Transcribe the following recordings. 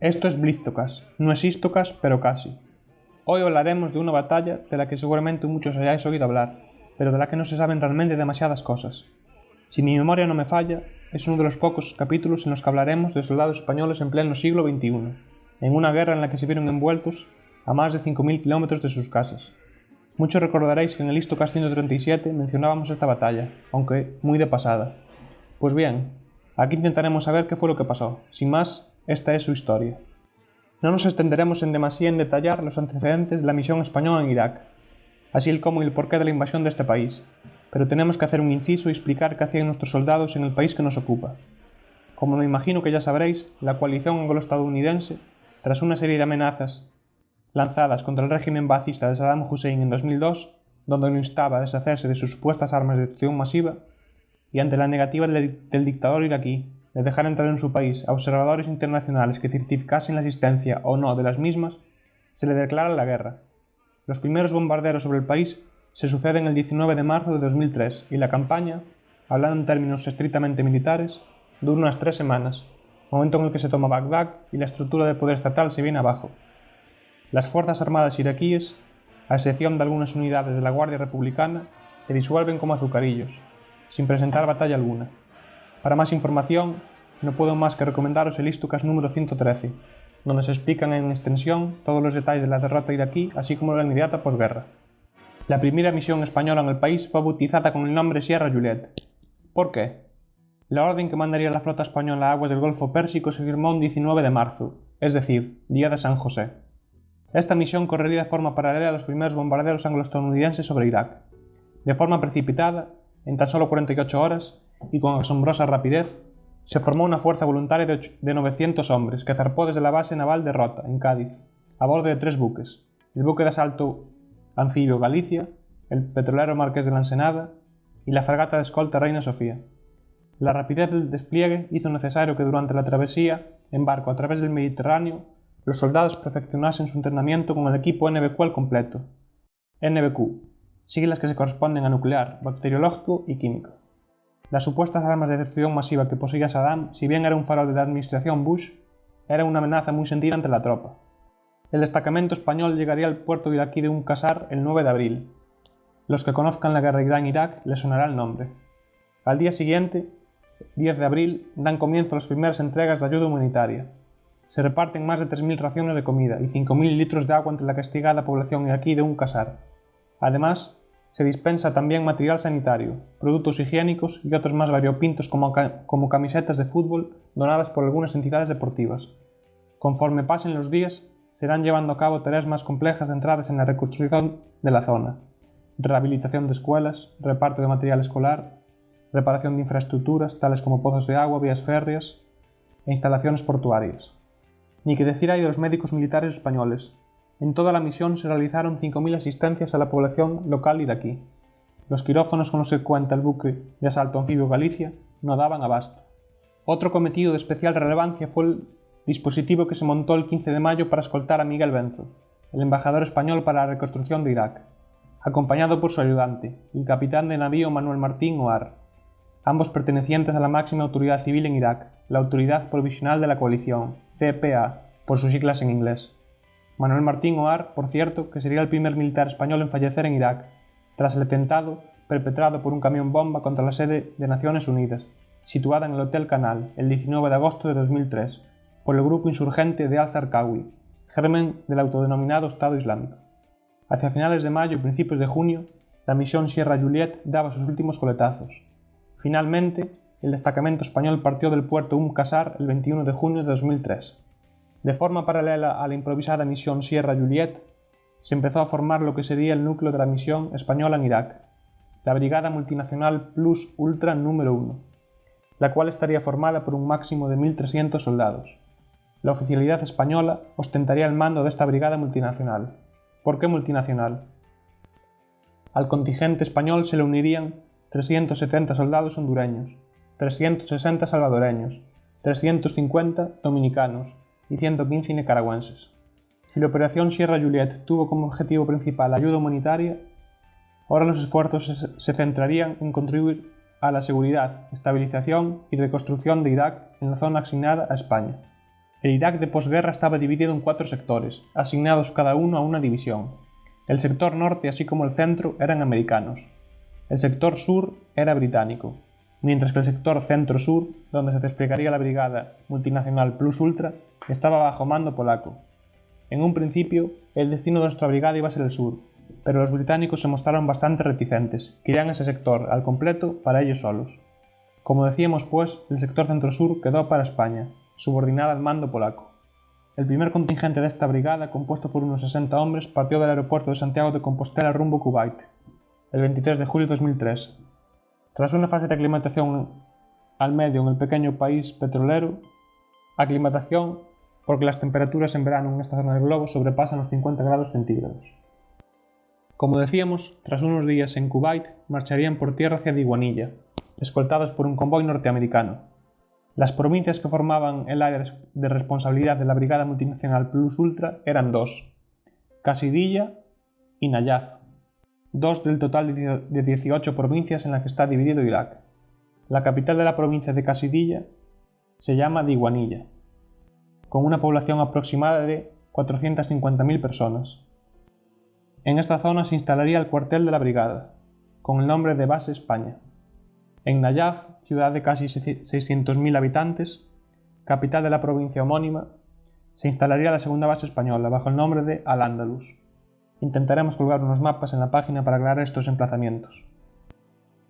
Esto es Blíztocas, no es Istocas, pero casi. Hoy hablaremos de una batalla de la que seguramente muchos hayáis oído hablar, pero de la que no se saben realmente demasiadas cosas. Si mi memoria no me falla, es uno de los pocos capítulos en los que hablaremos de soldados españoles en pleno siglo XXI, en una guerra en la que se vieron envueltos a más de 5.000 kilómetros de sus casas. Muchos recordaréis que en el Istocas 137 mencionábamos esta batalla, aunque muy de pasada. Pues bien, aquí intentaremos saber qué fue lo que pasó. Sin más, esta es su historia. No nos extenderemos en demasía en detallar los antecedentes de la misión española en Irak, así el cómo y el porqué de la invasión de este país, pero tenemos que hacer un inciso y explicar qué hacían nuestros soldados en el país que nos ocupa. Como me imagino que ya sabréis, la coalición anglo-estadounidense, tras una serie de amenazas lanzadas contra el régimen ba'athista de Saddam Hussein en 2002, donde lo instaba a deshacerse de sus supuestas armas de destrucción masiva, y ante la negativa del dictador iraquí de dejar entrar en su país a observadores internacionales que certificasen la existencia o no de las mismas, se le declara la guerra. Los primeros bombardeos sobre el país se suceden el 19 de marzo de 2003 y la campaña, hablando en términos estrictamente militares, dura unas 3 semanas, momento en el que se toma Bagdad y la estructura de poder estatal se viene abajo. Las fuerzas armadas iraquíes, a excepción de algunas unidades de la Guardia Republicana, se disuelven como azucarillos, sin presentar batalla alguna. Para más información, no puedo más que recomendaros el Istocas número 113, donde se explican en extensión todos los detalles de la derrota iraquí, así como la inmediata posguerra. La primera misión española en el país fue bautizada con el nombre Sierra Juliet. ¿Por qué? La orden que mandaría la flota española a aguas del Golfo Pérsico se firmó un 19 de marzo, es decir, día de San José. Esta misión correría de forma paralela a los primeros bombardeos anglo-estadounidenses sobre Irak. De forma precipitada, en tan solo 48 horas, y con asombrosa rapidez, se formó una fuerza voluntaria de 900 hombres que zarpó desde la base naval de Rota, en Cádiz, a bordo de 3 buques, el buque de asalto anfibio Galicia, el petrolero Marqués de la Ensenada y la fragata de escolta Reina Sofía. La rapidez del despliegue hizo necesario que durante la travesía en barco a través del Mediterráneo los soldados perfeccionasen su entrenamiento con el equipo NBQ al completo. NBQ, siglas que se corresponden a nuclear, bacteriológico y químico. Las supuestas armas de destrucción masiva que poseía Saddam, si bien era un farol de la administración Bush, era una amenaza muy sentida ante la tropa. El destacamento español llegaría al puerto iraquí de Qasr el 9 de abril. Los que conozcan la guerra Irán-Irak les sonará el nombre. Al día siguiente, 10 de abril, dan comienzo las primeras entregas de ayuda humanitaria. Se reparten más de 3.000 raciones de comida y 5.000 litros de agua entre la castigada población iraquí de Qasr. Además, se dispensa también material sanitario, productos higiénicos y otros más variopintos como camisetas de fútbol donadas por algunas entidades deportivas. Conforme pasen los días, se irán llevando a cabo tareas más complejas centradas en la reconstrucción de la zona, rehabilitación de escuelas, reparto de material escolar, reparación de infraestructuras tales como pozos de agua, vías férreas e instalaciones portuarias. Ni que decir hay de los médicos militares españoles. En toda la misión se realizaron 5.000 asistencias a la población local iraquí. Los quirófanos con los que cuenta el buque de asalto anfibio Galicia no daban abasto. Otro cometido de especial relevancia fue el dispositivo que se montó el 15 de mayo para escoltar a Miguel Benzo, el embajador español para la reconstrucción de Irak, acompañado por su ayudante, el capitán de navío Manuel Martín Oar, ambos pertenecientes a la máxima autoridad civil en Irak, la Autoridad Provisional de la Coalición, CPA, por sus siglas en inglés. Manuel Martín Oar, por cierto, que sería el primer militar español en fallecer en Irak, tras el atentado perpetrado por un camión bomba contra la sede de Naciones Unidas, situada en el Hotel Canal, el 19 de agosto de 2003, por el grupo insurgente de al-Zarqawi, germen del autodenominado Estado Islámico. Hacia finales de mayo y principios de junio, la misión Sierra Juliet daba sus últimos coletazos. Finalmente, el destacamento español partió del puerto Qasr el 21 de junio de 2003. De forma paralela a la improvisada misión Sierra Juliet, se empezó a formar lo que sería el núcleo de la misión española en Irak, la Brigada Multinacional Plus Ultra número 1, la cual estaría formada por un máximo de 1.300 soldados. La oficialidad española ostentaría el mando de esta brigada multinacional. ¿Por qué multinacional? Al contingente español se le unirían 370 soldados hondureños, 360 salvadoreños, 350 dominicanos y 115 nicaragüenses. Si la operación Sierra Juliet tuvo como objetivo principal la ayuda humanitaria, ahora los esfuerzos se centrarían en contribuir a la seguridad, estabilización y reconstrucción de Irak en la zona asignada a España. El Irak de posguerra estaba dividido en 4 sectores, asignados cada uno a una división. El sector norte, así como el centro, eran americanos. El sector sur era británico, mientras que el sector centro-sur, donde se desplegaría la brigada multinacional Plus Ultra, estaba bajo mando polaco. En un principio, el destino de nuestra brigada iba a ser el sur, pero los británicos se mostraron bastante reticentes, querían ese sector al completo para ellos solos. Como decíamos pues, el sector centro-sur quedó para España, subordinada al mando polaco. El primer contingente de esta brigada, compuesto por unos 60 hombres, partió del aeropuerto de Santiago de Compostela rumbo Kuwait, el 23 de julio de 2003. Tras una fase de aclimatación al medio en el pequeño país petrolero, aclimatación porque las temperaturas en verano en esta zona del globo sobrepasan los 50 grados centígrados. Como decíamos, tras unos días en Kuwait, marcharían por tierra hacia Diwanilla, escoltados por un convoy norteamericano. Las provincias que formaban el área de responsabilidad de la Brigada Multinacional Plus Ultra eran 2, Qasidiyya y Nayaf, 2 del total de 18 provincias en las que está dividido Irak. La capital de la provincia de Qasidiyya se llama Diwanilla, con una población aproximada de 450.000 personas. En esta zona se instalaría el cuartel de la brigada, con el nombre de Base España. En Nayaf, ciudad de casi 600.000 habitantes, capital de la provincia homónima, se instalaría la segunda base española bajo el nombre de Al-Ándalus. Intentaremos colgar unos mapas en la página para aclarar estos emplazamientos.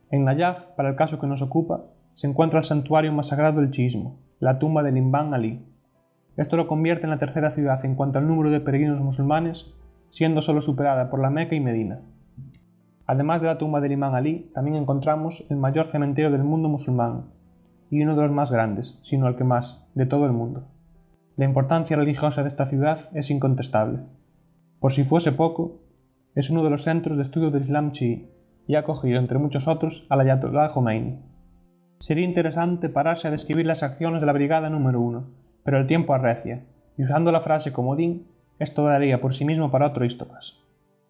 En Nayaf, para el caso que nos ocupa, se encuentra el santuario más sagrado del chiismo, la tumba del Imam Ali. Esto lo convierte en la tercera ciudad en cuanto al número de peregrinos musulmanes, siendo solo superada por la Meca y Medina. Además de la tumba del Imam Ali, también encontramos el mayor cementerio del mundo musulmán, y uno de los más grandes, si no el que más, de todo el mundo. La importancia religiosa de esta ciudad es incontestable. Por si fuese poco, es uno de los centros de estudio del Islam chií, y ha acogido, entre muchos otros, al Ayatollah Khomeini. Sería interesante pararse a describir las acciones de la brigada número 1, pero el tiempo arrecia, y usando la frase comodín, esto daría por sí mismo para otro Histocast.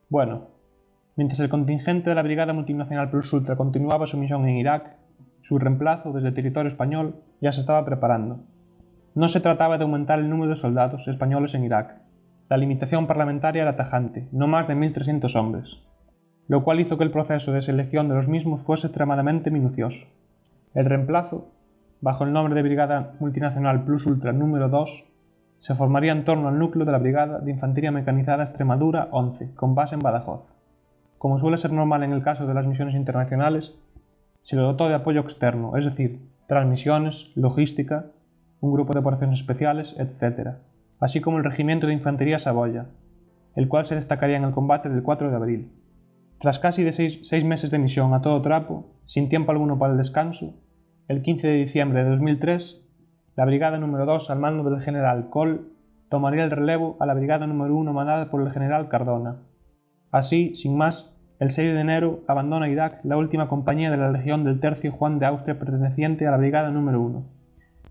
Bueno, mientras el contingente de la Brigada Multinacional Plus Ultra continuaba su misión en Irak, su reemplazo desde el territorio español ya se estaba preparando. No se trataba de aumentar el número de soldados españoles en Irak. La limitación parlamentaria era tajante, no más de 1.300 hombres, lo cual hizo que el proceso de selección de los mismos fuese extremadamente minucioso. El reemplazo, bajo el nombre de Brigada Multinacional Plus Ultra número 2, se formaría en torno al núcleo de la Brigada de Infantería Mecanizada Extremadura 11, con base en Badajoz. Como suele ser normal en el caso de las misiones internacionales, se le dotó de apoyo externo, es decir, transmisiones, logística, un grupo de operaciones especiales, etc., así como el Regimiento de Infantería Saboya, el cual se destacaría en el combate del 4 de abril. Tras casi de 6 meses de misión a todo trapo, sin tiempo alguno para el descanso, el 15 de diciembre de 2003, la Brigada número 2 al mando del general Kohl tomaría el relevo a la Brigada número 1 mandada por el general Cardona. Así, sin más, el 6 de enero abandona Irak la última compañía de la Legión del Tercio Juan de Austria perteneciente a la Brigada número 1,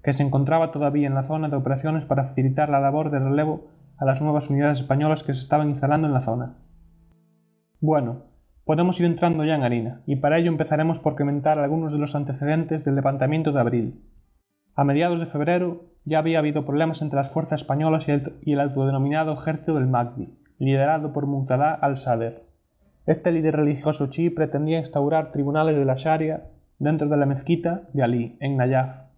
que se encontraba todavía en la zona de operaciones para facilitar la labor de relevo a las nuevas unidades españolas que se estaban instalando en la zona. Bueno, podemos ir entrando ya en harina, y para ello empezaremos por comentar algunos de los antecedentes del levantamiento de abril. A mediados de febrero ya había habido problemas entre las fuerzas españolas y el autodenominado Ejército del Mahdi, liderado por Muqtada al-Sadr. Este líder religioso chií pretendía instaurar tribunales de la Sharia dentro de la mezquita de Ali, en Nayaf,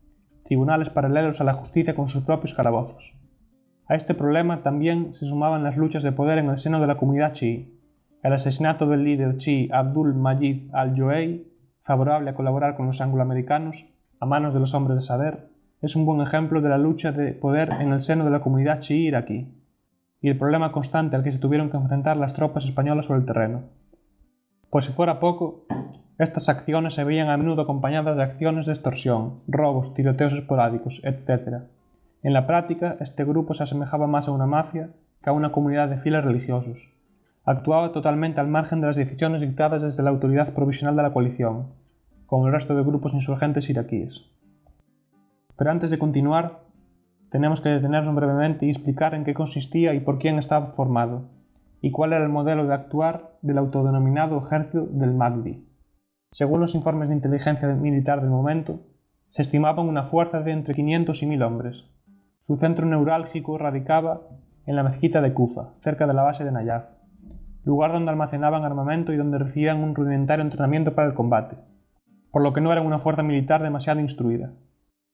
tribunales paralelos a la justicia con sus propios calabozos. A este problema también se sumaban las luchas de poder en el seno de la comunidad chií. El asesinato del líder chií Abdul Majid al-Joei, favorable a colaborar con los angloamericanos, a manos de los hombres de Sadr, es un buen ejemplo de la lucha de poder en el seno de la comunidad chií iraquí, y el problema constante al que se tuvieron que enfrentar las tropas españolas sobre el terreno. Por si fuera poco, estas acciones se veían a menudo acompañadas de acciones de extorsión, robos, tiroteos esporádicos, etc. En la práctica, este grupo se asemejaba más a una mafia que a una comunidad de fieles religiosos. Actuaba totalmente al margen de las decisiones dictadas desde la autoridad provisional de la coalición, como el resto de grupos insurgentes iraquíes. Pero antes de continuar, tenemos que detenernos brevemente y explicar en qué consistía y por quién estaba formado, y cuál era el modelo de actuar del autodenominado Ejército del Mahdi. Según los informes de inteligencia militar del momento, se estimaban una fuerza de entre 500 y 1000 hombres. Su centro neurálgico radicaba en la mezquita de Kufa, cerca de la base de Nayaf, lugar donde almacenaban armamento y donde recibían un rudimentario entrenamiento para el combate, por lo que no eran una fuerza militar demasiado instruida.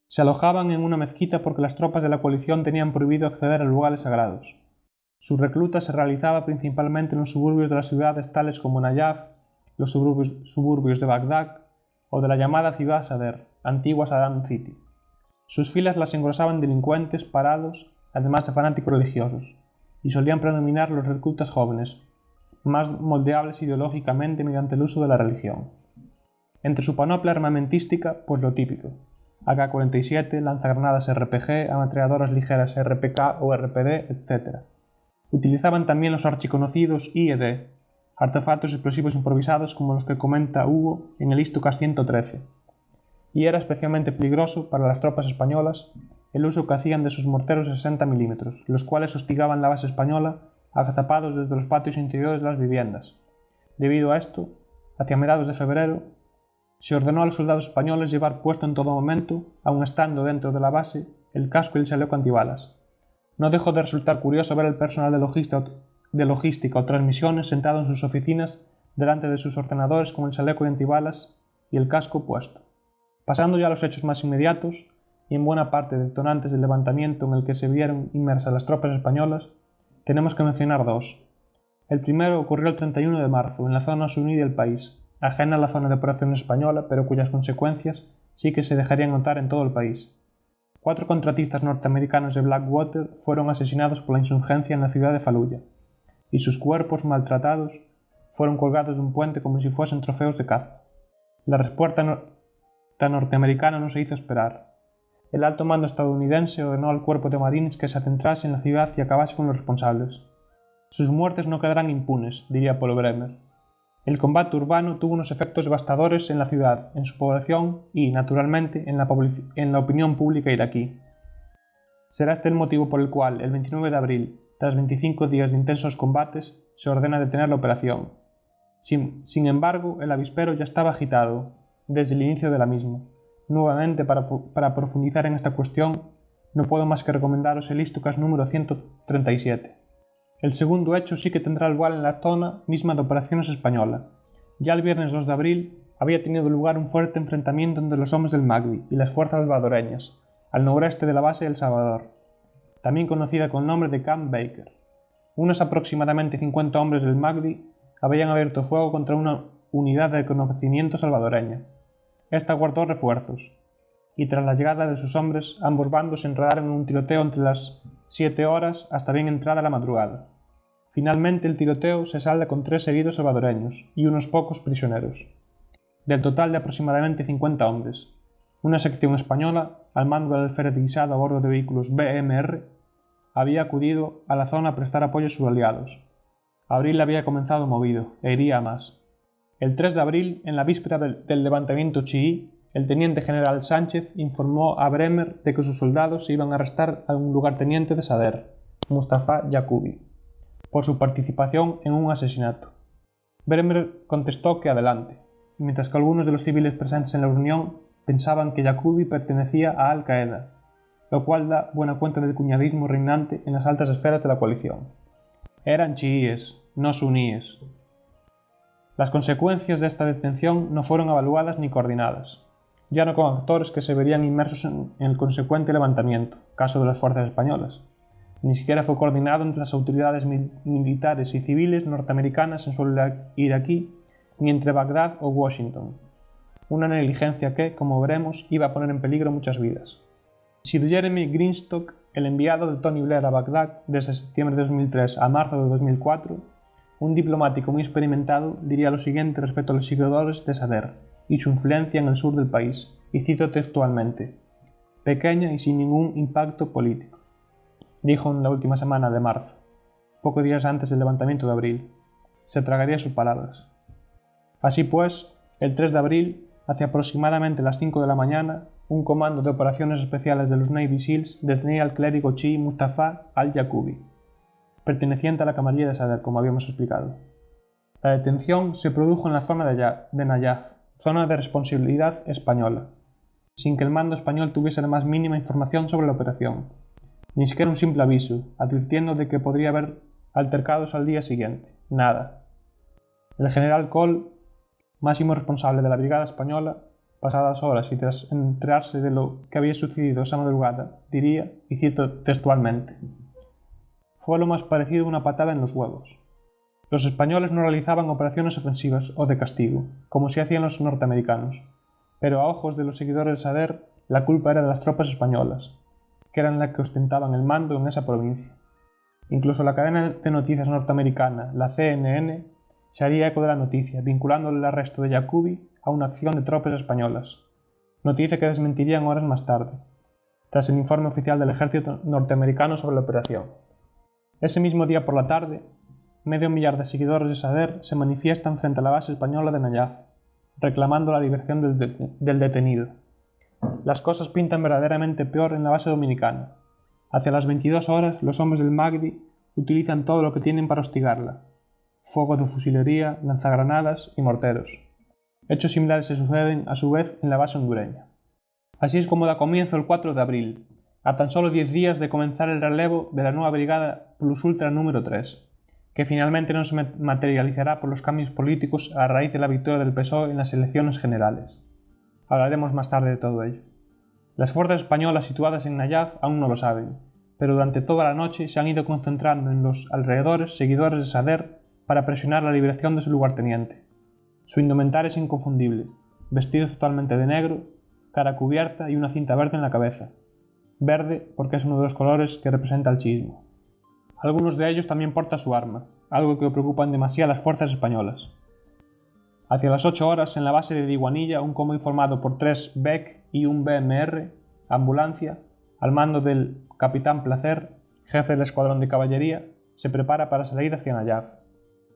Se alojaban en una mezquita porque las tropas de la coalición tenían prohibido acceder a lugares sagrados. Su recluta se realizaba principalmente en los suburbios de las ciudades tales como Nayaf, los suburbios de Bagdad o de la llamada ciudad Sadr, antigua Saddam City. Sus filas las engrosaban delincuentes parados, además de fanáticos religiosos, y solían predominar los reclutas jóvenes, más moldeables ideológicamente mediante el uso de la religión. Entre su panoplia armamentística, pues lo típico: AK-47, lanzagranadas RPG, ametralladoras ligeras RPK o RPD, etc. Utilizaban también los archiconocidos IED, artefactos explosivos improvisados como los que comenta Hugo en el Istocas 113, y era especialmente peligroso para las tropas españolas el uso que hacían de sus morteros de 60 mm, los cuales hostigaban la base española agazapados desde los patios interiores de las viviendas. Debido a esto, hacia mediados de febrero, se ordenó a los soldados españoles llevar puesto en todo momento, aun estando dentro de la base, el casco y el chaleco antibalas. No dejó de resultar curioso ver al personal de logística o transmisiones sentado en sus oficinas delante de sus ordenadores con el chaleco antibalas y el casco puesto. Pasando ya a los hechos más inmediatos, y en buena parte detonantes del levantamiento en el que se vieron inmersas las tropas españolas, tenemos que mencionar dos. El primero ocurrió el 31 de marzo, en la zona suní del país, ajena a la zona de operaciones española, pero cuyas consecuencias sí que se dejarían notar en todo el país. 4 contratistas norteamericanos de Blackwater fueron asesinados por la insurgencia en la ciudad de Faluya, y sus cuerpos maltratados fueron colgados de un puente como si fuesen trofeos de caza. La respuesta norteamericana no se hizo esperar. El alto mando estadounidense ordenó al cuerpo de marines que se adentrase en la ciudad y acabase con los responsables. Sus muertes no quedarán impunes, diría Paul Bremer. El combate urbano tuvo unos efectos devastadores en la ciudad, en su población y, naturalmente, en la opinión pública iraquí. Será este el motivo por el cual, el 29 de abril, tras 25 días de intensos combates, se ordena detener la operación. Sin embargo, el avispero ya estaba agitado, desde el inicio de la misma. Nuevamente, para profundizar en esta cuestión, no puedo más que recomendaros el Istocas número 137. El segundo hecho sí que tendrá lugar en la zona misma de operaciones española. Ya el viernes 2 de abril había tenido lugar un fuerte enfrentamiento entre los hombres del Magdi y las fuerzas salvadoreñas, al noreste de la base de El Salvador, también conocida con el nombre de Camp Baker. Unos aproximadamente 50 hombres del Magdi habían abierto fuego contra una unidad de reconocimiento salvadoreña. Esta guardó refuerzos, y tras la llegada de sus hombres, ambos bandos se enredaron en un tiroteo entre las 7 horas hasta bien entrada la madrugada. Finalmente el tiroteo se salda con 3 heridos salvadoreños y unos pocos prisioneros. Del total de aproximadamente 50 hombres, una sección española, al mando del alférez Guisado a bordo de vehículos BMR, había acudido a la zona a prestar apoyo a sus aliados. Abril había comenzado movido, e iría a más. El 3 de abril, en la víspera del levantamiento chií, el teniente general Sánchez informó a Bremer de que sus soldados se iban a arrestar a un lugarteniente de Sadr, Mustafa Yacubi, por su participación en un asesinato. Bremer contestó que adelante, mientras que algunos de los civiles presentes en la reunión pensaban que Yacubi pertenecía a Al-Qaeda, lo cual da buena cuenta del cuñadismo reinante en las altas esferas de la coalición. Eran chiíes, no suníes. Las consecuencias de esta detención no fueron evaluadas ni coordinadas, ya no con actores que se verían inmersos en el consecuente levantamiento, caso de las fuerzas españolas. Ni siquiera fue coordinado entre las autoridades militares y civiles norteamericanas en suelo iraquí, ni entre Bagdad o Washington. Una negligencia que, como veremos, iba a poner en peligro muchas vidas. Sir Jeremy Greenstock, el enviado de Tony Blair a Bagdad desde septiembre de 2003 a marzo de 2004, un diplomático muy experimentado, diría lo siguiente respecto a los seguidores de Sadr y su influencia en el sur del país, y cito textualmente: «pequeña y sin ningún impacto político», dijo en la última semana de marzo, pocos días antes del levantamiento de abril. Se tragaría sus palabras. Así pues, el 3 de abril, hacia aproximadamente las 5 de la mañana, un comando de operaciones especiales de los Navy SEALs detenía al clérigo chií Mustafa al-Yacubi, perteneciente a la camarilla de Sadr, como habíamos explicado. La detención se produjo en la zona de Nayaf, zona de responsabilidad española, sin que el mando español tuviese la más mínima información sobre la operación. Ni siquiera un simple aviso, advirtiendo de que podría haber altercados al día siguiente. Nada. El general Cole, máximo responsable de la brigada española, pasadas horas y tras enterarse de lo que había sucedido esa madrugada, diría, y cito textualmente: «Fue lo más parecido a una patada en los huevos». Los españoles no realizaban operaciones ofensivas o de castigo, como si hacían los norteamericanos, pero a ojos de los seguidores de Sader, la culpa era de las tropas españolas, que eran las que ostentaban el mando en esa provincia. Incluso la cadena de noticias norteamericana, la CNN, se haría eco de la noticia, vinculándole el arresto de Jacobi a una acción de tropas españolas, noticia que desmentirían horas más tarde, tras el informe oficial del ejército norteamericano sobre la operación. Ese mismo día por la tarde, 500.000 de seguidores de Sader se manifiestan frente a la base española de Nayaf, reclamando la liberación del detenido. Las cosas pintan verdaderamente peor en la base dominicana. Hacia las 22 horas, los hombres del Mahdi utilizan todo lo que tienen para hostigarla: fuego de fusilería, lanzagranadas y morteros. Hechos similares se suceden, a su vez, en la base hondureña. Así es como da comienzo el 4 de abril, a tan solo 10 días de comenzar el relevo de la nueva brigada Plus Ultra número 3, que finalmente no se materializará por los cambios políticos a raíz de la victoria del PSOE en las elecciones generales. Hablaremos más tarde de todo ello. Las fuerzas españolas situadas en Nayaf aún no lo saben, pero durante toda la noche se han ido concentrando en los alrededores seguidores de Sader para presionar la liberación de su lugarteniente. Su indumentaria es inconfundible: vestidos totalmente de negro, cara cubierta y una cinta verde en la cabeza. Verde porque es uno de los colores que representa el chiismo. Algunos de ellos también portan su arma, algo que preocupa demasiado a las fuerzas españolas. Hacia las 8 horas, en la base de Diguanilla, un convoy formado por 3 BEC y un BMR, ambulancia, al mando del capitán Placer, jefe del escuadrón de caballería, se prepara para salir hacia Nayaf.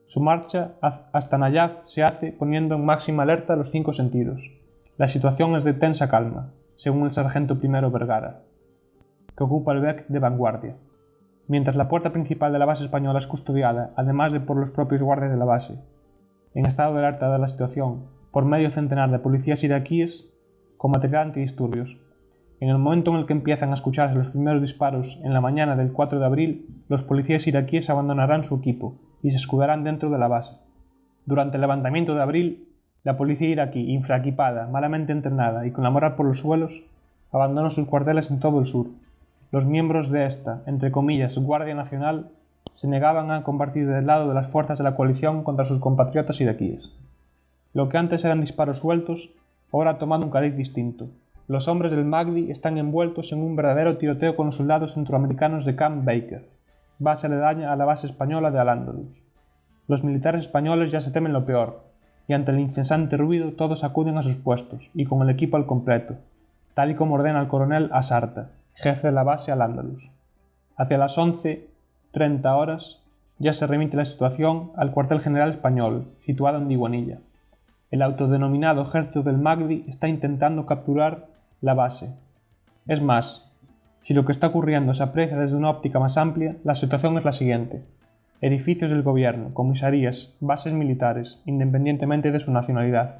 Su marcha hasta Nayaf se hace poniendo en máxima alerta los 5 sentidos. La situación es de tensa calma, según el sargento primero Vergara, que ocupa el BEC de vanguardia. Mientras la puerta principal de la base española es custodiada, además de por los propios guardias de la base, en estado de alerta de la situación, por medio centenar de policías iraquíes con material antidisturbios. En el momento en el que empiezan a escucharse los primeros disparos en la mañana del 4 de abril, los policías iraquíes abandonarán su equipo y se escudarán dentro de la base. Durante el levantamiento de abril, la policía iraquí, infraequipada, malamente entrenada y con la moral por los suelos, abandonó sus cuarteles en todo el sur. Los miembros de esta, entre comillas, Guardia Nacional, se negaban a combatir del lado de las fuerzas de la coalición contra sus compatriotas iraquíes. Lo que antes eran disparos sueltos, ahora ha tomado un cariz distinto. Los hombres del Mahdi están envueltos en un verdadero tiroteo con los soldados centroamericanos de Camp Baker, base aledaña a la base española de Al-Ándalus. Los militares españoles ya se temen lo peor, y ante el incesante ruido todos acuden a sus puestos, y con el equipo al completo, tal y como ordena el coronel Asarta, jefe de la base Al-Ándalus. Hacia las 11:30 horas ya se remite la situación al cuartel general español, situado en Diguanilla. El autodenominado ejército del Mahdi está intentando capturar la base. Es más, si lo que está ocurriendo se aprecia desde una óptica más amplia, la situación es la siguiente: edificios del gobierno, comisarías, bases militares, independientemente de su nacionalidad,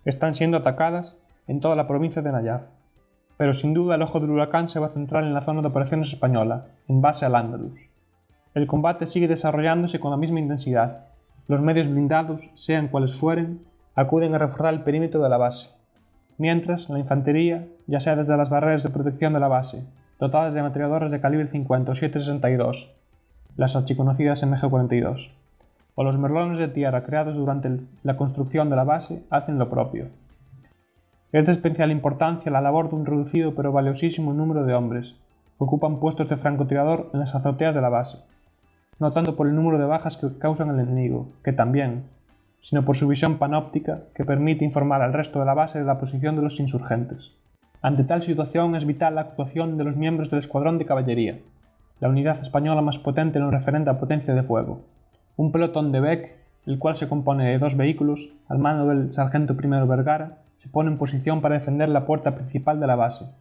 están siendo atacadas en toda la provincia de Nayaf. Pero sin duda el ojo del huracán se va a centrar en la zona de operaciones española, en base Al-Ándalus. El combate sigue desarrollándose con la misma intensidad. Los medios blindados, sean cuales fueren, acuden a reforzar el perímetro de la base, mientras la infantería, ya sea desde las barreras de protección de la base, dotadas de ametralladoras de calibre 50 o 7.62, las archiconocidas MG-42, o los merlones de tierra creados durante la construcción de la base, hacen lo propio. Es de especial importancia la labor de un reducido pero valiosísimo número de hombres, que ocupan puestos de francotirador en las azoteas de la base, no tanto por el número de bajas que causan el enemigo, que también, sino por su visión panóptica que permite informar al resto de la base de la posición de los insurgentes. Ante tal situación es vital la actuación de los miembros del escuadrón de caballería, la unidad española más potente en lo referente a potencia de fuego. Un pelotón de BEC, el cual se compone de 2 vehículos, al mando del sargento primero Vergara, se pone en posición para defender la puerta principal de la base,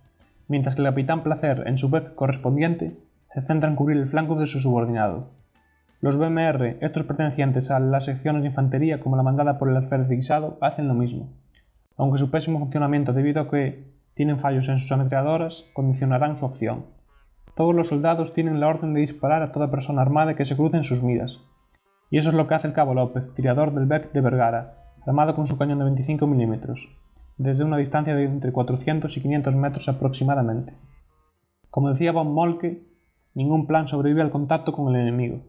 mientras que el capitán Placer, en su BEC correspondiente, se centra en cubrir el flanco de su subordinado. Los BMR, estos pertenecientes a las secciones de infantería como la mandada por el alférez de Guisado, hacen lo mismo, aunque su pésimo funcionamiento debido a que tienen fallos en sus ametralladoras condicionarán su acción. Todos los soldados tienen la orden de disparar a toda persona armada que se cruce en sus miras. Y eso es lo que hace el cabo López, tirador del Bec de Vergara, armado con su cañón de 25 mm, desde una distancia de entre 400 y 500 metros aproximadamente. Como decía von Moltke, ningún plan sobrevive al contacto con el enemigo.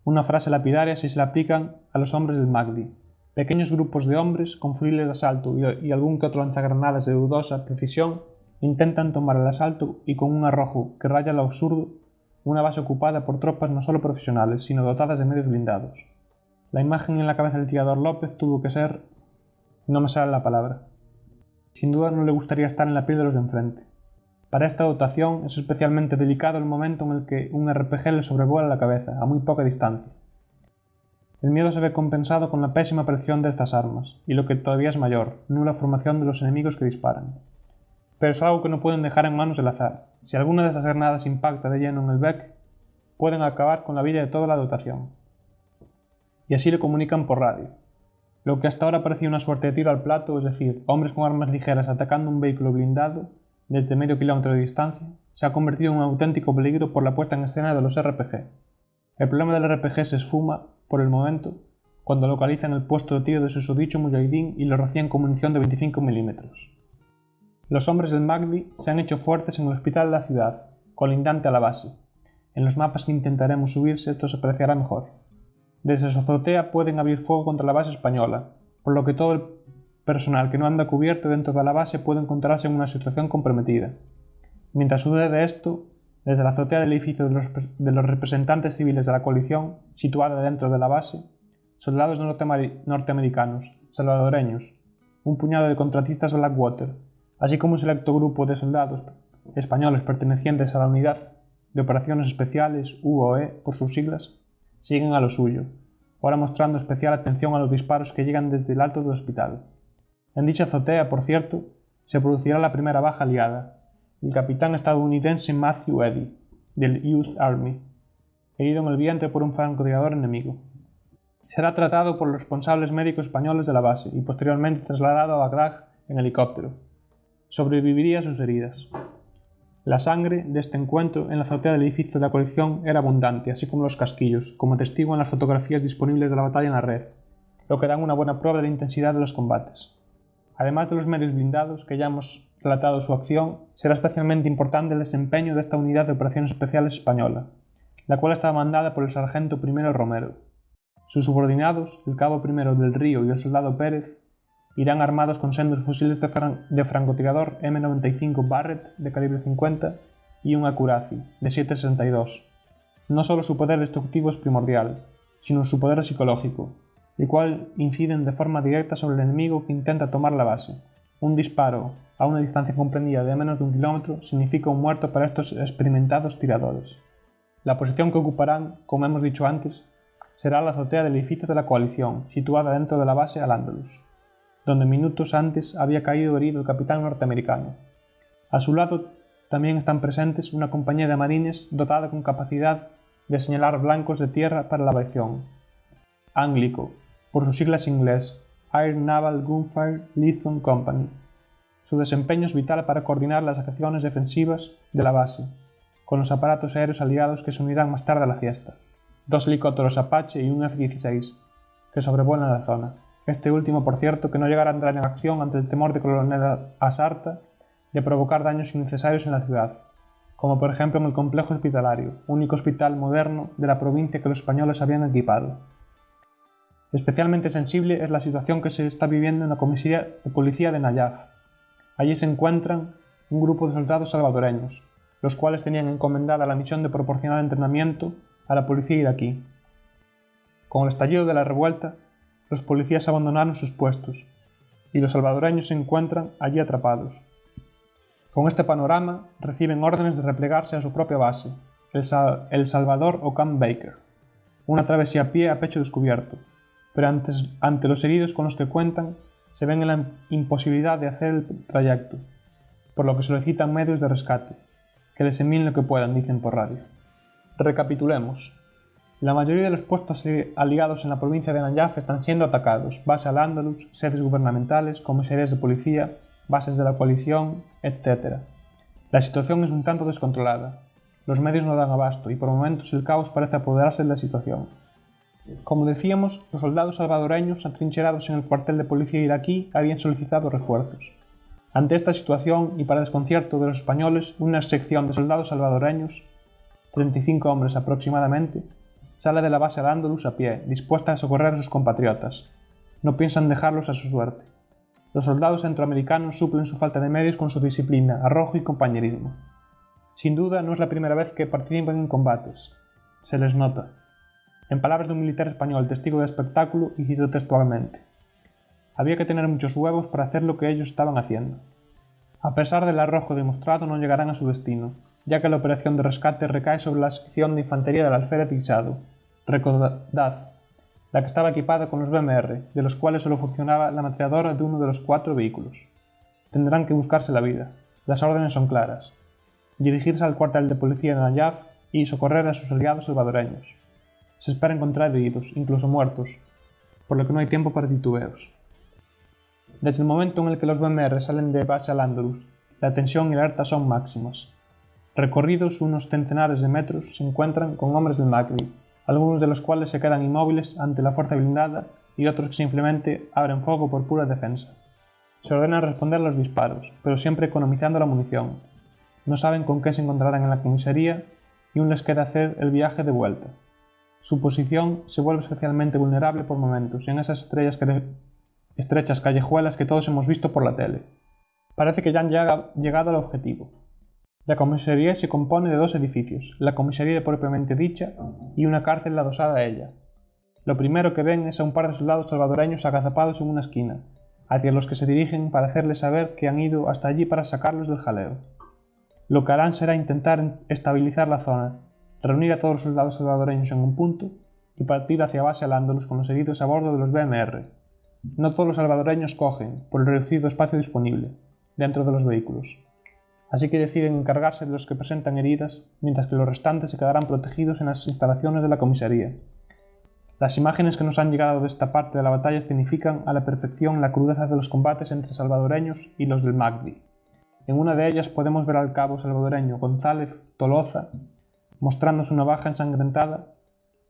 Una frase lapidaria si se la aplican a los hombres del Magdi. Pequeños grupos de hombres con fusiles de asalto y algún que otro lanzagranadas de dudosa precisión intentan tomar el asalto y con un arrojo que raya lo absurdo, una base ocupada por tropas no solo profesionales, sino dotadas de medios blindados. La imagen en la cabeza del tirador López tuvo que ser... no me sale la palabra. Sin duda no le gustaría estar en la piel de los de enfrente. Para esta dotación es especialmente delicado el momento en el que un RPG le sobrevuela la cabeza, a muy poca distancia. El miedo se ve compensado con la pésima precisión de estas armas, y lo que todavía es mayor, nula formación de los enemigos que disparan. Pero es algo que no pueden dejar en manos del azar. Si alguna de esas granadas impacta de lleno en el Bec, pueden acabar con la vida de toda la dotación. Y así le comunican por radio. Lo que hasta ahora parecía una suerte de tiro al plato, es decir, hombres con armas ligeras atacando un vehículo blindado desde medio kilómetro de distancia, se ha convertido en un auténtico peligro por la puesta en escena de los RPG. El problema del RPG se esfuma, por el momento, cuando localizan el puesto de tiro de su susodicho mujahidín y lo rocían con munición de 25 mm. Los hombres del Magdi se han hecho fuertes en el hospital de la ciudad, colindante a la base. En los mapas que intentaremos subirse esto se apreciará mejor. Desde su azotea pueden abrir fuego contra la base española, por lo que todo el personal que no anda cubierto dentro de la base puede encontrarse en una situación comprometida. Mientras sucede esto, desde la azotea del edificio de los representantes civiles de la coalición, situada dentro de la base, soldados norteamericanos, salvadoreños, un puñado de contratistas de Blackwater, así como un selecto grupo de soldados españoles pertenecientes a la Unidad de Operaciones Especiales, UOE por sus siglas, siguen a lo suyo, ahora mostrando especial atención a los disparos que llegan desde el alto del hospital. En dicha azotea, por cierto, se producirá la primera baja aliada, el capitán estadounidense Matthew Eddy, del US Army, herido en el vientre por un francotirador enemigo. Será tratado por los responsables médicos españoles de la base y posteriormente trasladado a Bagdad en helicóptero. Sobreviviría a sus heridas. La sangre de este encuentro en la azotea del edificio de la coalición era abundante, así como los casquillos, como testigo en las fotografías disponibles de la batalla en la red, lo que dan una buena prueba de la intensidad de los combates. Además de los medios blindados, que ya hemos relatado su acción, será especialmente importante el desempeño de esta unidad de operaciones especiales española, la cual estaba mandada por el sargento I Romero. Sus subordinados, el cabo I del Río y el soldado Pérez, irán armados con sendos fusiles de francotirador M95 Barrett de calibre 50 y un Acurazi de 7,62. No solo su poder destructivo es primordial, sino su poder psicológico, el cual inciden de forma directa sobre el enemigo que intenta tomar la base. Un disparo a una distancia comprendida de menos de 1 kilómetro significa un muerto para estos experimentados tiradores. La posición que ocuparán, como hemos dicho antes, será la azotea del edificio de la coalición, situada dentro de la base Al-Ándalus, donde minutos antes había caído herido el capitán norteamericano. A su lado también están presentes una compañía de marines dotada con capacidad de señalar blancos de tierra para la aviación. Anglico, por sus siglas inglés, Air Naval Gunfire Liaison Company. Su desempeño es vital para coordinar las acciones defensivas de la base, con los aparatos aéreos aliados que se unirán más tarde a la fiesta. 2 helicópteros Apache y un F-16, que sobrevuelan la zona. Este último, por cierto, que no llegará a entrar en acción ante el temor de Coronel Asarta de provocar daños innecesarios en la ciudad, como por ejemplo en el complejo hospitalario, único hospital moderno de la provincia que los españoles habían equipado. Especialmente sensible es la situación que se está viviendo en la comisaría de policía de Nayaf. Allí se encuentran un grupo de soldados salvadoreños, los cuales tenían encomendada la misión de proporcionar entrenamiento a la policía iraquí. Con el estallido de la revuelta, los policías abandonaron sus puestos, y los salvadoreños se encuentran allí atrapados. Con este panorama, reciben órdenes de replegarse a su propia base, el Salvador o Camp Baker, una travesía a pie a pecho descubierto, pero ante los heridos con los que cuentan, se ven en la imposibilidad de hacer el trayecto, por lo que solicitan medios de rescate, que les envíen lo que puedan, dicen por radio. Recapitulemos. La mayoría de los puestos aliados en la provincia de Nayaf están siendo atacados, base Al-Ándalus, sedes gubernamentales, comisarías de policía, bases de la coalición, etc. La situación es un tanto descontrolada. Los medios no dan abasto y por momentos el caos parece apoderarse de la situación. Como decíamos, los soldados salvadoreños atrincherados en el cuartel de policía iraquí habían solicitado refuerzos. Ante esta situación y para desconcierto de los españoles, una sección de soldados salvadoreños, 35 hombres aproximadamente, sale de la base Al-Ándalus a pie, dispuesta a socorrer a sus compatriotas. No piensan dejarlos a su suerte. Los soldados centroamericanos suplen su falta de medios con su disciplina, arrojo y compañerismo. Sin duda, no es la primera vez que participan en combates. Se les nota. En palabras de un militar español testigo del espectáculo, y cito textualmente: había que tener muchos huevos para hacer lo que ellos estaban haciendo. A pesar del arrojo demostrado, no llegarán a su destino, ya que la operación de rescate recae sobre la sección de infantería del alférez Guisado. Recordad, la que estaba equipada con los BMR, de los cuales solo funcionaba la ametralladora de uno de los 4 vehículos. Tendrán que buscarse la vida. Las órdenes son claras: dirigirse al cuartel de policía de Nayaf y socorrer a sus aliados salvadoreños. Se espera encontrar heridos, incluso muertos, por lo que no hay tiempo para titubeos. Desde el momento en el que los BMR salen de base Al-Ándalus, la tensión y la alerta son máximas. Recorridos unos centenares de metros, se encuentran con hombres del Maghrib, algunos de los cuales se quedan inmóviles ante la fuerza blindada y otros que simplemente abren fuego por pura defensa. Se ordenan responder a los disparos, pero siempre economizando la munición. No saben con qué se encontrarán en la comisaría y aún les queda hacer el viaje de vuelta. Su posición se vuelve especialmente vulnerable por momentos en esas estrechas callejuelas que todos hemos visto por la tele. Parece que ya han llegado al objetivo. La comisaría se compone de 2 edificios, la comisaría propiamente dicha y una cárcel adosada a ella. Lo primero que ven es a un par de soldados salvadoreños agazapados en una esquina, hacia los que se dirigen para hacerles saber que han ido hasta allí para sacarlos del jaleo. Lo que harán será intentar estabilizar la zona, reunir a todos los soldados salvadoreños en un punto y partir hacia base Al-Ándalus con los heridos a bordo de los BMR. No todos los salvadoreños cogen, por el reducido espacio disponible, dentro de los vehículos. Así que deciden encargarse de los que presentan heridas, mientras que los restantes se quedarán protegidos en las instalaciones de la comisaría. Las imágenes que nos han llegado de esta parte de la batalla escenifican a la perfección la crudeza de los combates entre salvadoreños y los del Magdi. En una de ellas podemos ver al cabo salvadoreño González Toloza mostrándose una baja ensangrentada,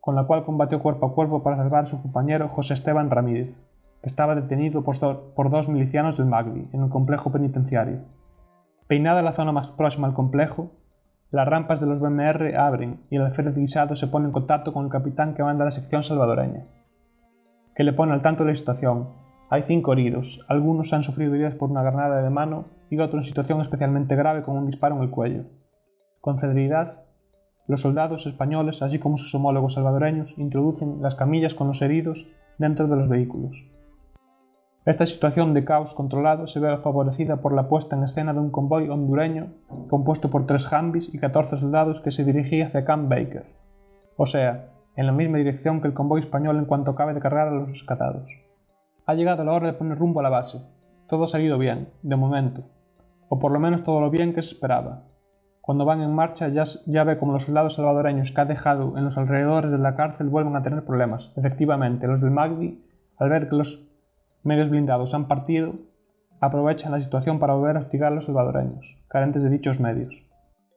con la cual combatió cuerpo a cuerpo para salvar a su compañero José Esteban Ramírez, que estaba detenido por 2 milicianos del Magdi en el complejo penitenciario. Peinada la zona más próxima al complejo, las rampas de los BMR abren y el alférez Guisado se pone en contacto con el capitán que manda la sección salvadoreña, que le pone al tanto de la situación. Hay 5 heridos, algunos han sufrido heridas por una granada de mano y otro en situación especialmente grave con un disparo en el cuello. Con celeridad, los soldados españoles, así como sus homólogos salvadoreños, introducen las camillas con los heridos dentro de los vehículos. Esta situación de caos controlado se ve favorecida por la puesta en escena de un convoy hondureño compuesto por 3 Humvees y 14 soldados que se dirigía hacia Camp Baker, o sea, en la misma dirección que el convoy español en cuanto acabe de cargar a los rescatados. Ha llegado la hora de poner rumbo a la base. Todo ha salido bien, de momento, o por lo menos todo lo bien que se esperaba. Cuando van en marcha ya ve como los soldados salvadoreños que ha dejado en los alrededores de la cárcel vuelven a tener problemas. Efectivamente, los del Magdi, al ver que los medios blindados han partido, aprovechan la situación para volver a hostigar a los salvadoreños, carentes de dichos medios.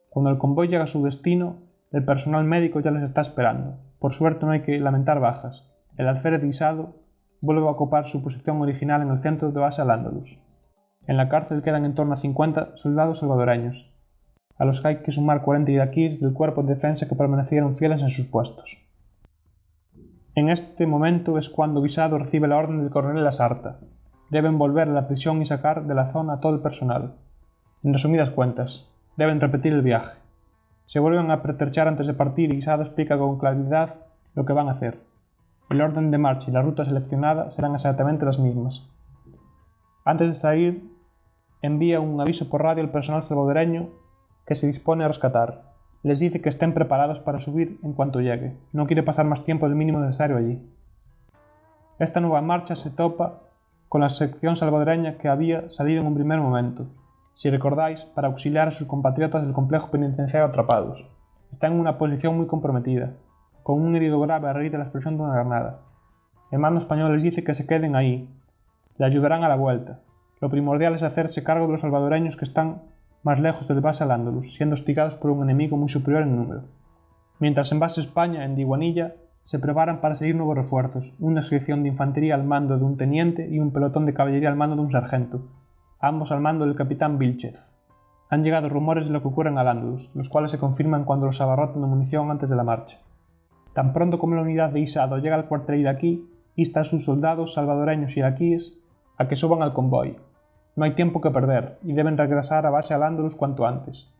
Cuando el convoy llega a su destino, el personal médico ya les está esperando. Por suerte no hay que lamentar bajas. El alférez Guisado vuelve a ocupar su posición original en el centro de base Al-Ándalus. En la cárcel quedan en torno a 50 soldados salvadoreños, a los que hay que sumar 40 iraquíes del cuerpo de defensa que permanecieron fieles en sus puestos. En este momento es cuando Guisado recibe la orden del coronel Lasarta. Deben volver a la prisión y sacar de la zona a todo el personal. En resumidas cuentas, deben repetir el viaje. Se vuelven a pertrechar antes de partir y Guisado explica con claridad lo que van a hacer. El orden de marcha y la ruta seleccionada serán exactamente las mismas. Antes de salir, envía un aviso por radio al personal salvadoreño que se dispone a rescatar. Les dice que estén preparados para subir en cuanto llegue. No quiere pasar más tiempo del mínimo necesario allí. Esta nueva marcha se topa con la sección salvadoreña que había salido en un primer momento, si recordáis, para auxiliar a sus compatriotas del complejo penitenciario atrapados. Está en una posición muy comprometida, con un herido grave a raíz de la explosión de una granada. El mando español les dice que se queden ahí. Le ayudarán a la vuelta. Lo primordial es hacerse cargo de los salvadoreños que están más lejos del base Al-Ándalus, siendo hostigados por un enemigo muy superior en número. Mientras en base España, en Diwanilla, se preparan para seguir nuevos refuerzos, una sección de infantería al mando de un teniente y un pelotón de caballería al mando de un sargento, ambos al mando del capitán Vílchez. Han llegado rumores de lo que ocurre en Al-Ándalus, los cuales se confirman cuando los abarrotan de munición antes de la marcha. Tan pronto como la unidad de Guisado llega al cuartel iraquí, insta a sus soldados salvadoreños y iraquíes a que suban al convoy. No hay tiempo que perder y deben regresar a base Al-Ándalus cuanto antes.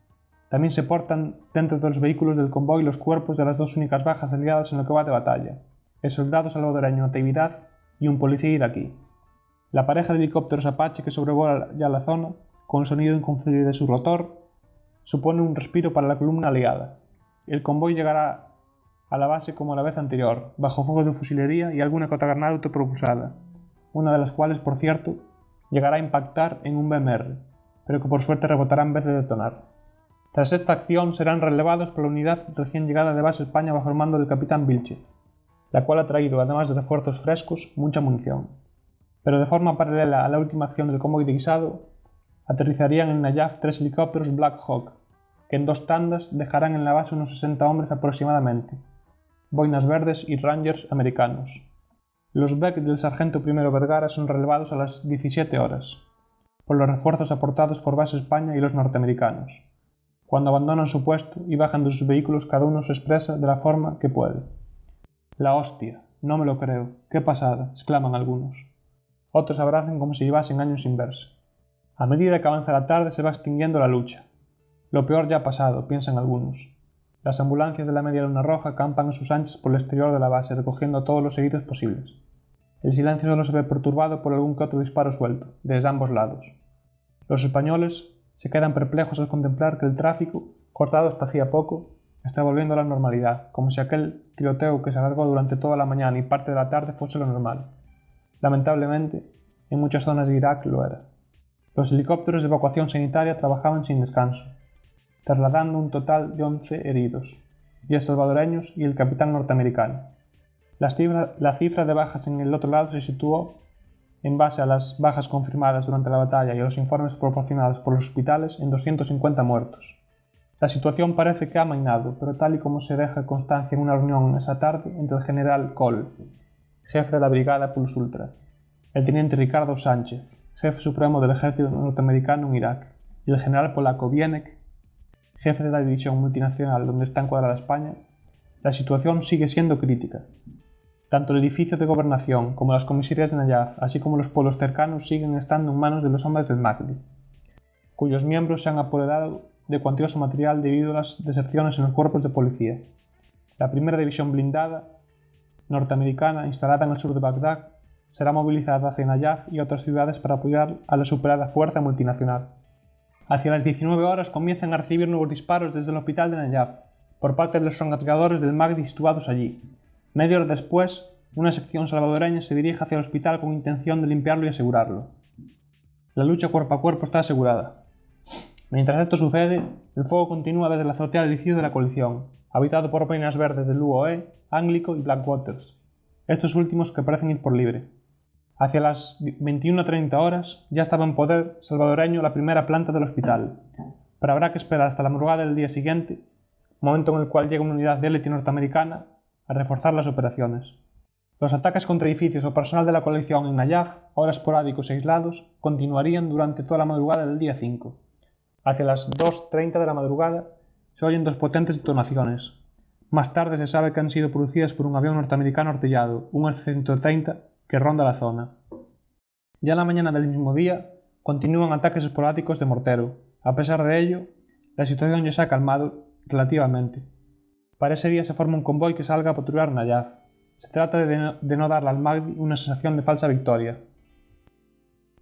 También se portan dentro de los vehículos del convoy los cuerpos de las dos únicas bajas aliadas en lo que va de batalla, el soldado salvadoreño Natividad y un policía iraquí. La pareja de helicópteros Apache que sobrevuela ya la zona, con el sonido inconfundible de su rotor, supone un respiro para la columna aliada. El convoy llegará a la base como la vez anterior, bajo fuego de fusilería y alguna cotagranada autopropulsada, una de las cuales, por cierto, llegará a impactar en un BMR, pero que por suerte rebotará en vez de detonar. Tras esta acción serán relevados por la unidad recién llegada de base España bajo el mando del capitán Vílchez, la cual ha traído, además de refuerzos frescos, mucha munición. Pero de forma paralela a la última acción del convoy de Guisado, aterrizarían en Nayaf 3 helicópteros Black Hawk, que en 2 tandas dejarán en la base unos 60 hombres aproximadamente, boinas verdes y Rangers americanos. Los Beck del sargento primero Vergara son relevados a las 17 horas, por los refuerzos aportados por base España y los norteamericanos. Cuando abandonan su puesto y bajan de sus vehículos, cada uno se expresa de la forma que puede. «La hostia, no me lo creo, qué pasada», exclaman algunos. Otros abrazan como si llevasen años sin verse. A medida que avanza la tarde se va extinguiendo la lucha. Lo peor ya ha pasado, piensan algunos. Las ambulancias de la Media Luna Roja campan en sus anchas por el exterior de la base, recogiendo a todos los heridos posibles. El silencio solo se ve perturbado por algún que otro disparo suelto, desde ambos lados. Los españoles se quedan perplejos al contemplar que el tráfico, cortado hasta hacía poco, está volviendo a la normalidad, como si aquel tiroteo que se alargó durante toda la mañana y parte de la tarde fuese lo normal. Lamentablemente, en muchas zonas de Irak lo era. Los helicópteros de evacuación sanitaria trabajaban sin descanso, trasladando un total de 11 heridos, 10 salvadoreños y el capitán norteamericano. La cifra de bajas en el otro lado se situó, en base a las bajas confirmadas durante la batalla y a los informes proporcionados por los hospitales, en 250 muertos. La situación parece que ha amainado, pero tal y como se deja constancia en una reunión esa tarde entre el general Cole, jefe de la brigada Pulse Ultra, el teniente Ricardo Sánchez, jefe supremo del ejército norteamericano en Irak, y el general polaco Wienek, jefe de la división multinacional donde está encuadrada España, la situación sigue siendo crítica. Tanto el edificio de gobernación como las comisarías de Nayaf, así como los pueblos cercanos, siguen estando en manos de los hombres del Mahdi, cuyos miembros se han apoderado de cuantioso material debido a las deserciones en los cuerpos de policía. La primera división blindada norteamericana, instalada en el sur de Bagdad, será movilizada hacia Nayaf y otras ciudades para apoyar a la superada fuerza multinacional. Hacia las 19 horas comienzan a recibir nuevos disparos desde el hospital de Nayaf, por parte de los francotiradores del Mahdi situados allí. Media hora después, una sección salvadoreña se dirige hacia el hospital con intención de limpiarlo y asegurarlo. La lucha cuerpo a cuerpo está asegurada. Mientras esto sucede, el fuego continúa desde la azotea del edificio de la coalición, habitado por boinas verdes del UOE, Ánglico y Blackwaters, estos últimos que parecen ir por libre. Hacia las 21:30 horas ya estaba en poder salvadoreño la primera planta del hospital, pero habrá que esperar hasta la madrugada del día siguiente, momento en el cual llega una unidad de élite norteamericana a reforzar las operaciones. Los ataques contra edificios o personal de la coalición en Nayaf, ahora esporádicos e aislados, continuarían durante toda la madrugada del día 5. Hacia las 2:30 de la madrugada se oyen 2 potentes detonaciones. Más tarde se sabe que han sido producidas por un avión norteamericano artillado, un S-130, que ronda la zona. Ya en la mañana del mismo día, continúan ataques esporádicos de mortero. A pesar de ello, la situación ya se ha calmado relativamente. Para ese día se forma un convoy que salga a patrullar Nayaf. Se trata de no darle al Mahdi una sensación de falsa victoria.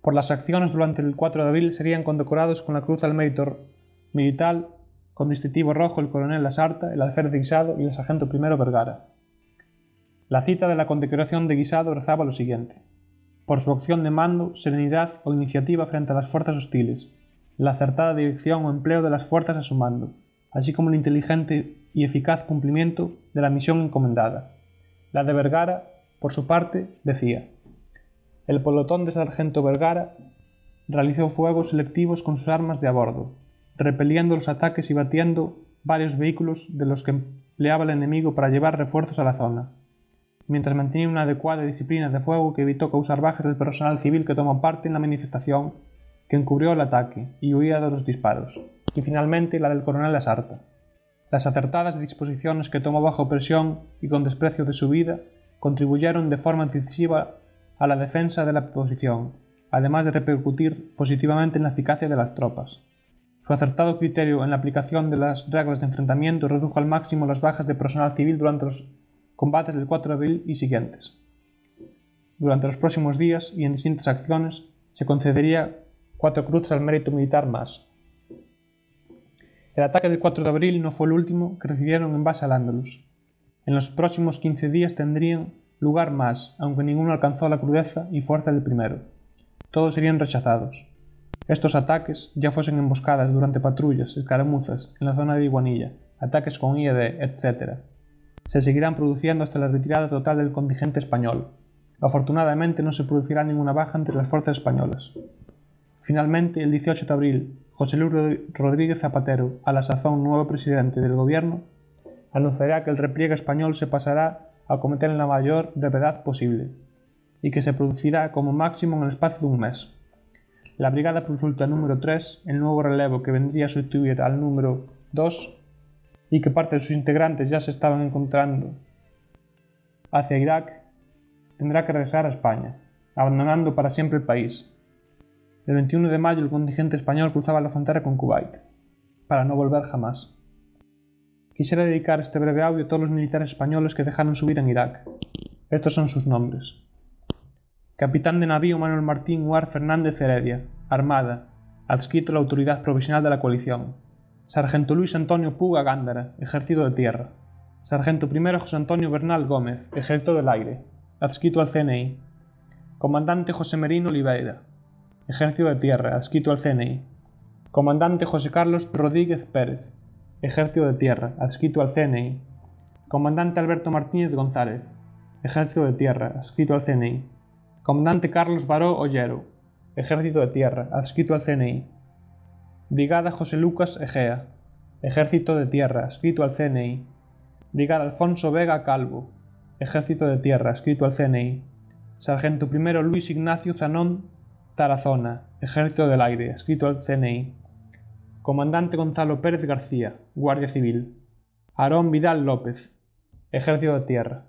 Por las acciones durante el 4 de abril serían condecorados con la Cruz al Mérito Militar con distintivo rojo el coronel Lasarta, el alférez de Guisado y el sargento primero Vergara. La cita de la condecoración de Guisado rezaba lo siguiente: por su acción de mando, serenidad o iniciativa frente a las fuerzas hostiles, la acertada dirección o empleo de las fuerzas a su mando, así como el inteligente y eficaz cumplimiento de la misión encomendada. La de Vergara, por su parte, decía: el pelotón de sargento Vergara realizó fuegos selectivos con sus armas de a bordo, repeliendo los ataques y batiendo varios vehículos de los que empleaba el enemigo para llevar refuerzos a la zona, mientras mantenía una adecuada disciplina de fuego que evitó causar bajas al personal civil que tomó parte en la manifestación, que encubrió el ataque y huía de los disparos, y finalmente la del coronel Lasarta. Las acertadas disposiciones que tomó bajo presión y con desprecio de su vida contribuyeron de forma decisiva a la defensa de la posición, además de repercutir positivamente en la eficacia de las tropas. Su acertado criterio en la aplicación de las reglas de enfrentamiento redujo al máximo las bajas de personal civil durante los combates del 4 de abril y siguientes. Durante los próximos días y en distintas acciones se concedería 4 cruces al mérito militar más. El ataque del 4 de abril no fue el último que recibieron en base al Andalus. En los próximos 15 días tendrían lugar más, aunque ninguno alcanzó la crudeza y fuerza del primero. Todos serían rechazados. Estos ataques, ya fuesen emboscadas durante patrullas, escaramuzas, en la zona de Iguanilla, ataques con IED, etc., se seguirán produciendo hasta la retirada total del contingente español. Afortunadamente no se producirá ninguna baja entre las fuerzas españolas. Finalmente, el 18 de abril, José Luis Rodríguez Zapatero, a la sazón nuevo presidente del gobierno, anunciará que el repliegue español se pasará a acometer en la mayor brevedad posible, y que se producirá como máximo en el espacio de un mes. La brigada consulta número 3, el nuevo relevo que vendría a sustituir al número 2, y que parte de sus integrantes ya se estaban encontrando hacia Irak, tendrá que regresar a España, abandonando para siempre el país. El 21 de mayo el contingente español cruzaba la frontera con Kuwait, para no volver jamás. Quisiera dedicar este breve audio a todos los militares españoles que dejaron su vida en Irak. Estos son sus nombres. Capitán de navío Manuel Martín Huar Fernández Heredia, Armada, adscrito a la autoridad provisional de la coalición. Sargento Luis Antonio Puga Gándara, Ejército de Tierra. Sargento I José Antonio Bernal Gómez, Ejército del Aire, adscrito al CNI. Comandante José Merino Oliveira, Ejército de Tierra, adscrito al CNI. Comandante José Carlos Rodríguez Pérez, Ejército de Tierra, adscrito al CNI. Comandante Alberto Martínez González, Ejército de Tierra, adscrito al CNI. Comandante Carlos Baró Ollero, Ejército de Tierra, adscrito al CNI. Brigada José Lucas Egea, Ejército de Tierra, adscrito al CNI. Brigada Alfonso Vega Calvo, Ejército de Tierra, adscrito al CNI. Sargento I Luis Ignacio Zanón Tarazona, Ejército del Aire, adscrito al CNI. Comandante Gonzalo Pérez García, Guardia Civil. Aarón Vidal López, Ejército de Tierra.